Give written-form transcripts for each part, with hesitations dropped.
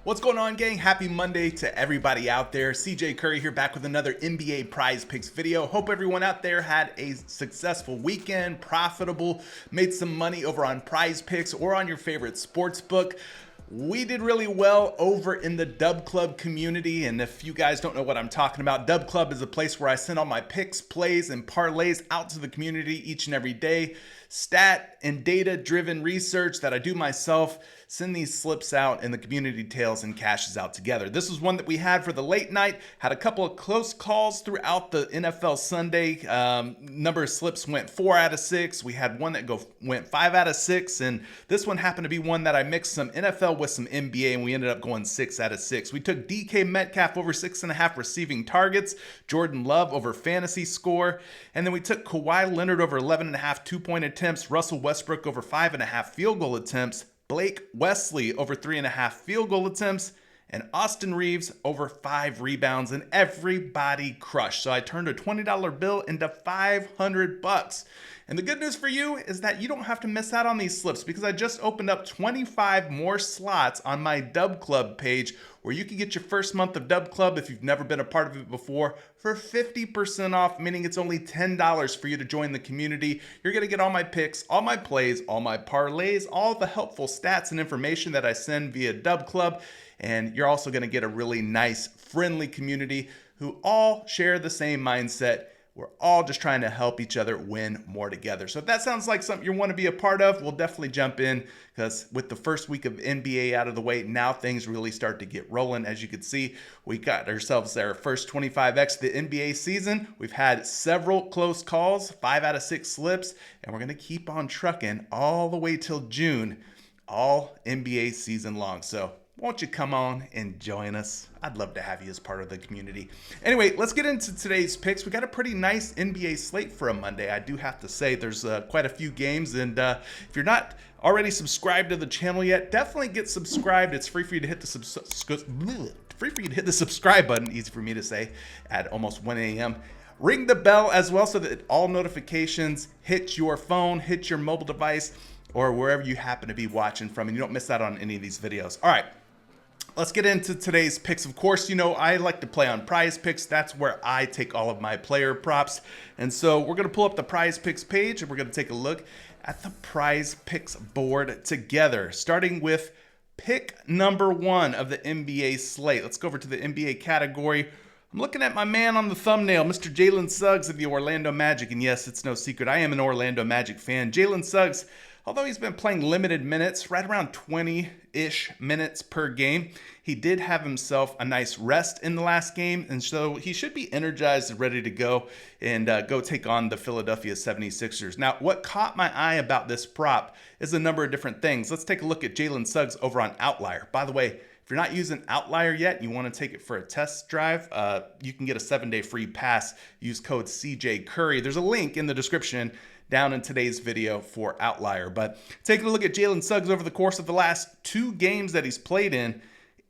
What's going on, gang? Happy Monday to everybody out there. CJ Curry here, back with another NBA Prize Picks video. Hope everyone out there had a successful weekend, profitable, made some money over on Prize Picks or on your favorite sports book. We did really well over in the Dub Club community, and if you guys don't know what I'm talking about, Dub Club is a place where I send all my picks, plays, and parlays out to the community each and every day. Stat and data-driven research that I do myself, send these slips out, and the community tails and cashes out together. This was one that we had for the late night, had a couple of close calls throughout the NFL Sunday. Number of slips went 4 out of 6. We had one that went 5 out of 6, and this one happened to be one that I mixed some NFL with some NBA, and we ended up going 6 out of 6. We took DK Metcalf over 6.5 receiving targets, Jordan Love over fantasy score, and then we took Kawhi Leonard over 11.5 two-point attempts, Russell Westbrook over 5.5 field goal attempts, Blake Wesley over 3.5 field goal attempts, and Austin Reeves over 5 rebounds, and everybody crushed. So I turned a $20 bill into $500. And the good news for you is that you don't have to miss out on these slips, because I just opened up 25 more slots on my Dub Club page where you can get your first month of Dub Club if you've never been a part of it before for 50% off, meaning it's only $10 for you to join the community. You're going to get all my picks, all my plays, all my parlays, all the helpful stats and information that I send via Dub Club. And you're also going to get a really nice, friendly community who all share the same mindset. We're all just trying to help each other win more together. So if that sounds like something you want to be a part of, we'll definitely jump in, because with the first week of NBA out of the way, now things really start to get rolling. As you can see, we got ourselves our first 25X of the NBA season. We've had several close calls, 5 out of 6 slips, and we're going to keep on trucking all the way till June, all NBA season long. So won't you come on and join us? I'd love to have you as part of the community. Anyway, let's get into today's picks. We got a pretty nice NBA slate for a Monday. I do have to say there's quite a few games, and if you're not already subscribed to the channel yet, definitely get subscribed. It's free for you to hit the subscribe button, easy for me to say, at almost 1 a.m. Ring the bell as well so that all notifications hit your phone, hit your mobile device, or wherever you happen to be watching from, and you don't miss out on any of these videos. All right. Let's get into today's picks. Of course, you know, I like to play on PrizePicks. That's where I take all of my player props. And so we're going to pull up the PrizePicks page, and we're going to take a look at the PrizePicks board together, starting with pick number 1 of the NBA slate. Let's go over to the NBA category. I'm looking at my man on the thumbnail, Mr. Jaylen Suggs of the Orlando Magic. And yes, it's no secret, I am an Orlando Magic fan. Jaylen Suggs, although he's been playing limited minutes, right around 20-ish minutes per game, he did have himself a nice rest in the last game, and so he should be energized and ready to go and go take on the Philadelphia 76ers. Now, what caught my eye about this prop is a number of different things. Let's take a look at Jaylen Suggs over on Outlier. By the way, if you're not using Outlier yet and you want to take it for a test drive, you can get a 7-day free pass. Use code CJ Curry. There's a link in the description down in today's video for Outlier. But taking a look at Jaylen Suggs over the course of the last 2 games that he's played in,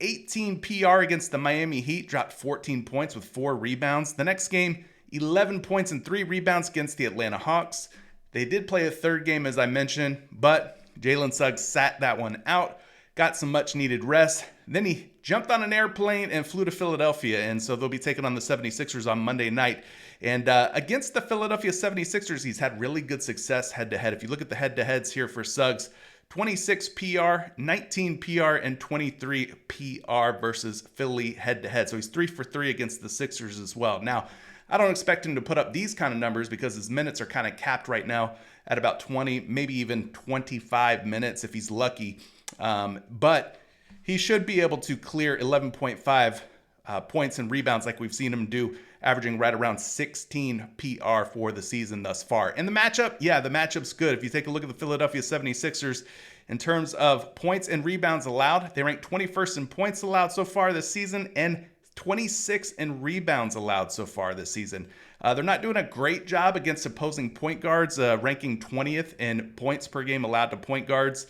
18 PR against the Miami Heat, dropped 14 points with 4 rebounds. The next game, 11 points and 3 rebounds against the Atlanta Hawks. They did play a third game, as I mentioned, but Jaylen Suggs sat that one out, got some much needed rest. Then he jumped on an airplane and flew to Philadelphia, and so they'll be taking on the 76ers on Monday night. And against the Philadelphia 76ers, he's had really good success head-to-head. If you look at the head-to-heads here for Suggs, 26 PR, 19 PR, and 23 PR versus Philly head-to-head. So he's 3 for 3 against the Sixers as well. Now, I don't expect him to put up these kind of numbers because his minutes are kind of capped right now at about 20, maybe even 25 minutes if he's lucky. But he should be able to clear 11.5 points and rebounds like we've seen him do, averaging right around 16 PR for the season thus far. And the matchup, yeah, the matchup's good. If you take a look at the Philadelphia 76ers, in terms of points and rebounds allowed, they rank 21st in points allowed so far this season and 26 in rebounds allowed so far this season. They're not doing a great job against opposing point guards, ranking 20th in points per game allowed to point guards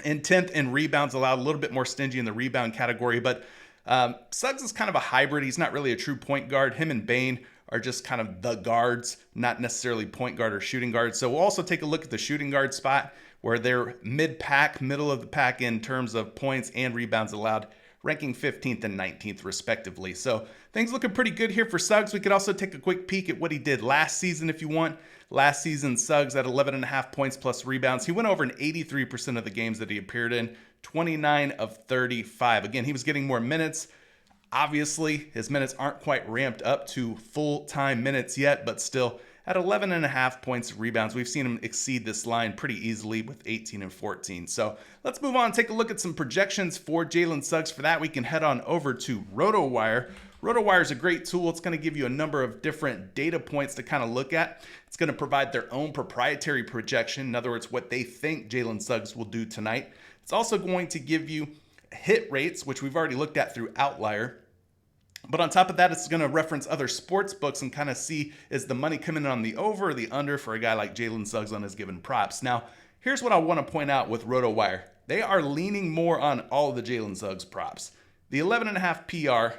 and 10th in rebounds allowed, a little bit more stingy in the rebound category. But Suggs is kind of a hybrid. He's not really a true point guard. Him and Bane are just kind of the guards, not necessarily point guard or shooting guard. So we'll also take a look at the shooting guard spot, where they're mid-pack, middle of the pack in terms of points and rebounds allowed, ranking 15th and 19th respectively. So things looking pretty good here for Suggs. We could also take a quick peek at what he did last season if you want. Last season, Suggs at 11.5 points plus rebounds. He went over in 83% of the games that he appeared in, 29 of 35. Again, he was getting more minutes. Obviously, his minutes aren't quite ramped up to full-time minutes yet, but still at 11.5 points rebounds, we've seen him exceed this line pretty easily with 18 and 14. So let's move on and take a look at some projections for Jaylen Suggs. For that, we can head on over to RotoWire. RotoWire is a great tool. It's going to give you a number of different data points to kind of look at. It's going to provide their own proprietary projection. In other words, what they think Jaylen Suggs will do tonight. It's also going to give you hit rates, which we've already looked at through Outlier. But on top of that, it's going to reference other sports books and kind of see, is the money coming in on the over or the under for a guy like Jaylen Suggs on his given props. Now, here's what I want to point out with RotoWire. They are leaning more on all of the Jaylen Suggs props. The 11.5 PR,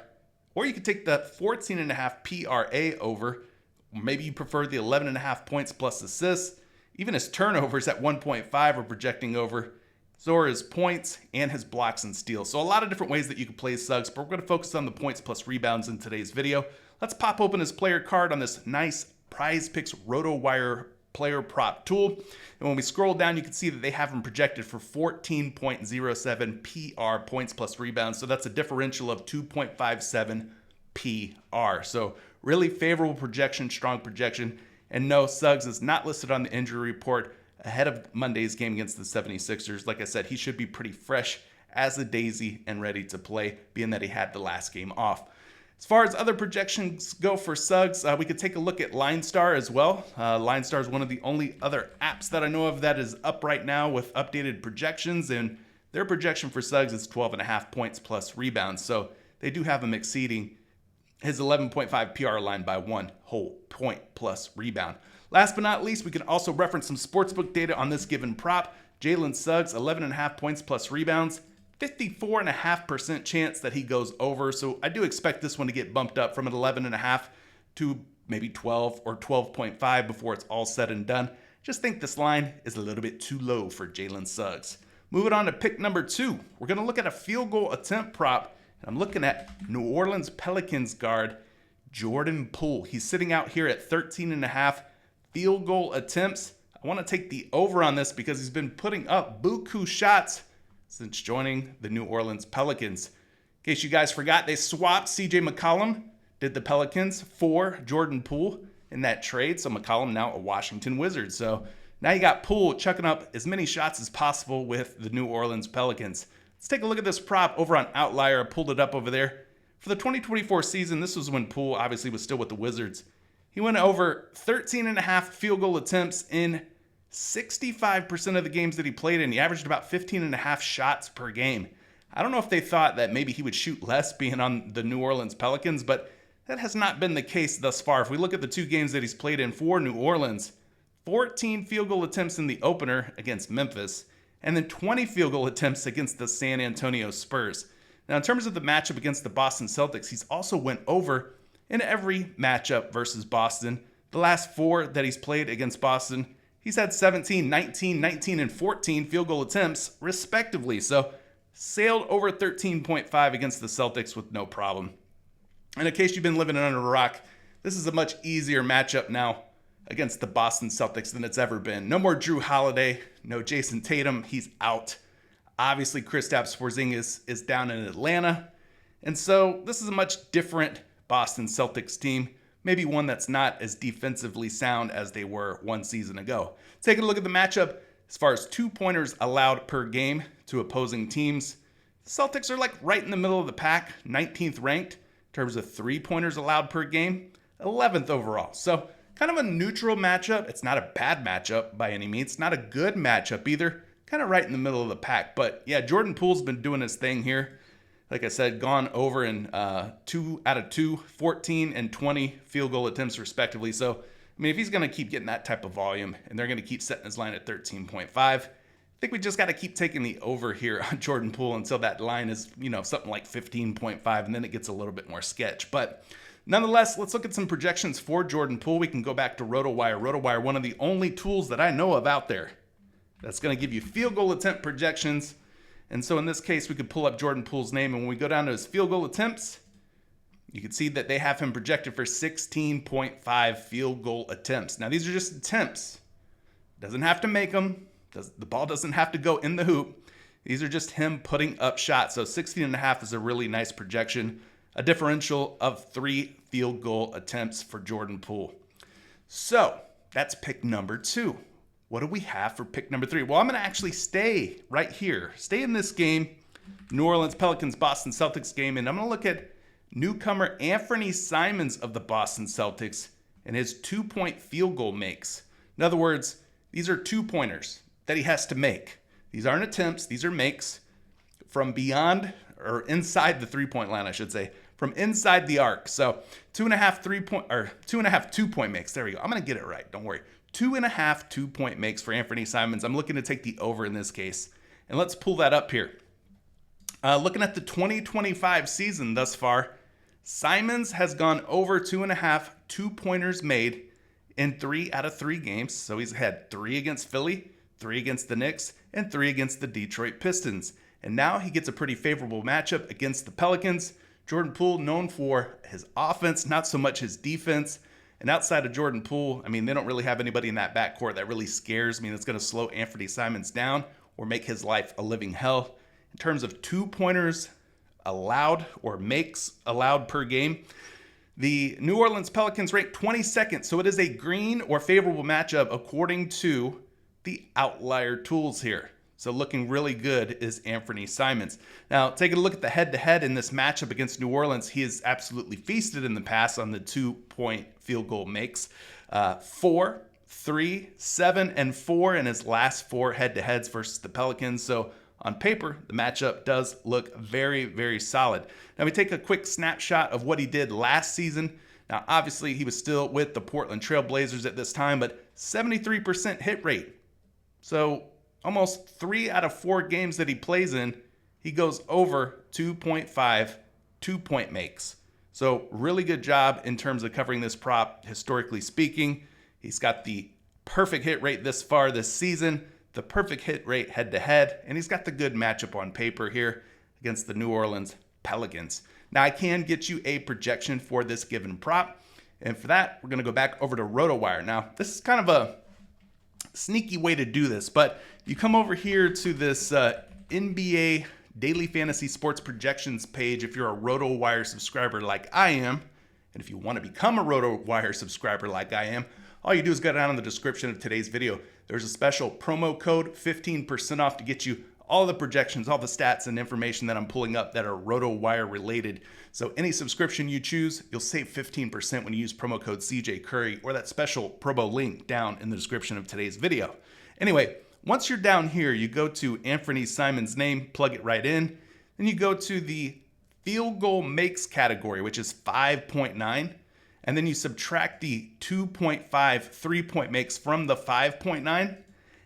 or you could take the 14.5 PRA over. Maybe you prefer the 11.5 points plus assists. Even his turnovers at 1.5 are projecting over. So are his points and his blocks and steals. So a lot of different ways that you can play Suggs, but we're going to focus on the points plus rebounds in today's video. Let's pop open his player card on this nice PrizePicks RotoWire player prop tool. And when we scroll down, you can see that they have him projected for 14.07 PR points plus rebounds. So that's a differential of 2.57 PR. So really favorable projection, strong projection. And no, Suggs is not listed on the injury report ahead of Monday's game against the 76ers. Like I said, he should be pretty fresh as a daisy and ready to play, being that he had the last game off. As far as other projections go for Suggs, we could take a look at LineStar as well. LineStar is one of the only other apps that I know of that is up right now with updated projections, and their projection for Suggs is 12.5 points plus rebounds. So they do have him exceeding his 11.5 PR line by 1 whole point plus rebound. Last but not least, we can also reference some sportsbook data on this given prop. Jaylen Suggs, 11.5 points plus rebounds, 54.5% chance that he goes over. So I do expect this one to get bumped up from an 11.5 to maybe 12 or 12.5 before it's all said and done. Just think this line is a little bit too low for Jaylen Suggs. Moving on to pick number 2, we're going to look at a field goal attempt prop. And I'm looking at New Orleans Pelicans guard Jordan Poole. He's sitting out here at 13.5 field goal attempts. I want to take the over on this because he's been putting up buku shots since joining the New Orleans Pelicans. In case you guys forgot, they swapped CJ McCollum, did the Pelicans, for Jordan Poole in that trade. So McCollum now a Washington Wizard. So now you got Poole chucking up as many shots as possible with the New Orleans Pelicans. Let's take a look at this prop over on Outlier. I pulled it up over there. For the 2024 season, this was when Poole obviously was still with the Wizards. He went over 13.5 field goal attempts in 65% of the games that he played in. He averaged about 15.5 shots per game. I don't know if they thought that maybe he would shoot less being on the New Orleans Pelicans, but that has not been the case thus far. If we look at the 2 games that he's played in for New Orleans, 14 field goal attempts in the opener against Memphis, and then 20 field goal attempts against the San Antonio Spurs. Now, in terms of the matchup against the Boston Celtics, he's also went over in every matchup versus Boston. The last 4 that he's played against Boston, he's had 17, 19, 19, and 14 field goal attempts, respectively. So, sailed over 13.5 against the Celtics with no problem. And in case you've been living under a rock, this is a much easier matchup now against the Boston Celtics than it's ever been. No more Drew Holiday, no Jason Tatum, he's out. Obviously, Kristaps Porzingis is down in Atlanta. And so this is a much different Boston Celtics team, maybe one that's not as defensively sound as they were one season ago. Taking a look at the matchup, as far as 2-pointers allowed per game to opposing teams, the Celtics are like right in the middle of the pack, 19th ranked in terms of 3-pointers allowed per game, 11th overall. So kind of a neutral matchup. It's not a bad matchup by any means. It's not a good matchup either. Kind of right in the middle of the pack. But yeah, Jordan Poole's been doing his thing here. Like I said, gone over in 2 out of 2, 14 and 20 field goal attempts respectively. So, I mean, if he's going to keep getting that type of volume and they're going to keep setting his line at 13.5, I think we just got to keep taking the over here on Jordan Poole until that line is, something like 15.5, and then it gets a little bit more sketch. But nonetheless, let's look at some projections for Jordan Poole. We can go back to RotoWire. RotoWire, one of the only tools that I know of out there That's going to give you field goal attempt projections. And so in this case, we could pull up Jordan Poole's name, and when we go down to his field goal attempts, you can see that they have him projected for 16.5 field goal attempts. Now, these are just attempts. Doesn't have to make them. The ball doesn't have to go in the hoop. These are just him putting up shots. So 16.5 is a really nice projection. A differential of 3 field goal attempts for Jordan Poole. So that's pick number 2. What do we have for pick number 3? Well, I'm going to actually stay right here. Stay in this game, New Orleans Pelicans, Boston Celtics game, and I'm going to look at newcomer Anthony Simons of the Boston Celtics and his 2-point field goal makes. In other words, these are 2-pointers that he has to make. These aren't attempts. These are makes from beyond or inside the 3-point line, I should say, from inside the arc. So 2.5 2-point makes. There we go. I'm going to get it right. Don't worry. 2.5 2-point makes for Anthony Simons. I'm looking to take the over in this case. And let's pull that up here. Looking at the 2025 season thus far, Simons has gone over 2.5 2-pointers made in 3 out of 3 games. So he's had 3 against Philly, 3 against the Knicks, and 3 against the Detroit Pistons. And now he gets a pretty favorable matchup against the Pelicans. Jordan Poole, known for his offense, not so much his defense. And outside of Jordan Poole, I mean, they don't really have anybody in that backcourt that really scares me. That's going to slow Anthony Simons down or make his life a living hell. In terms of 2-pointers allowed or makes allowed per game, the New Orleans Pelicans rank 22nd. So it is a green or favorable matchup according to the outlier tools here. So looking really good is Anthony Simons. Now, taking a look at the head-to-head in this matchup against New Orleans, he has absolutely feasted in the past on the 2-point field goal makes. 4, 3, 7, and 4 in his last 4 head-to-heads versus the Pelicans. So on paper, the matchup does look very, very solid. Now, we take a quick snapshot of what he did last season. Now, obviously, he was still with the Portland Trail Blazers at this time, but 73% hit rate. So almost 3 out of 4 games that he plays in, he goes over 2.5 2-point makes. So really good job in terms of covering this prop, historically speaking. He's got the perfect hit rate this far this season, the perfect hit rate head-to-head, and he's got the good matchup on paper here against the New Orleans Pelicans. Now, I can get you a projection for this given prop, and for that, we're going to go back over to RotoWire. Now, this is kind of a sneaky way to do this, but you come over here to this NBA Daily Fantasy Sports Projections page if you're a RotoWire subscriber like I am, and if you want to become a RotoWire subscriber like I am, all you do is go down in the description of today's video. There's a special promo code, 15% off, to get you all the projections, all the stats and information that I'm pulling up that are RotoWire related. So any subscription you choose, you'll save 15% when you use promo code CJ Curry or that special promo link down in the description of today's video. Anyway, once you're down here, you go to Anthony Simons' name, plug it right in. Then you go to the field goal makes category, which is 5.9. And then you subtract the 2.5 3-point makes from the 5.9.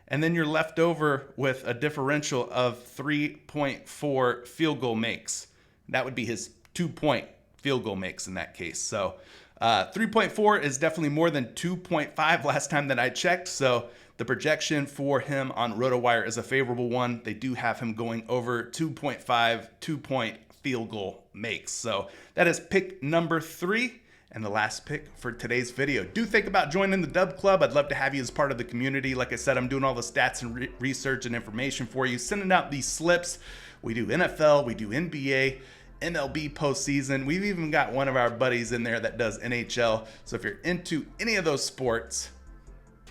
And then you're left over with a differential of 3.4 field goal makes. That would be his 2-point field goal makes in that case. So 3.4 is definitely more than 2.5 last time that I checked. So the projection for him on RotoWire is a favorable one. They do have him going over 2.5 2-point field goal makes. So that is pick number 3. And the last pick for today's video. Do think about joining the Dub Club. I'd love to have you as part of the community. Like I said, I'm doing all the stats and research and information for you, sending out these slips. We do NFL, we do NBA, MLB postseason. We've even got one of our buddies in there that does NHL. So if you're into any of those sports,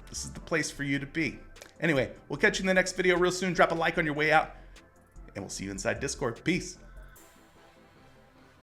this is the place for you to be. Anyway, we'll catch you in the next video real soon. Drop a like on your way out, and we'll see you inside Discord. Peace.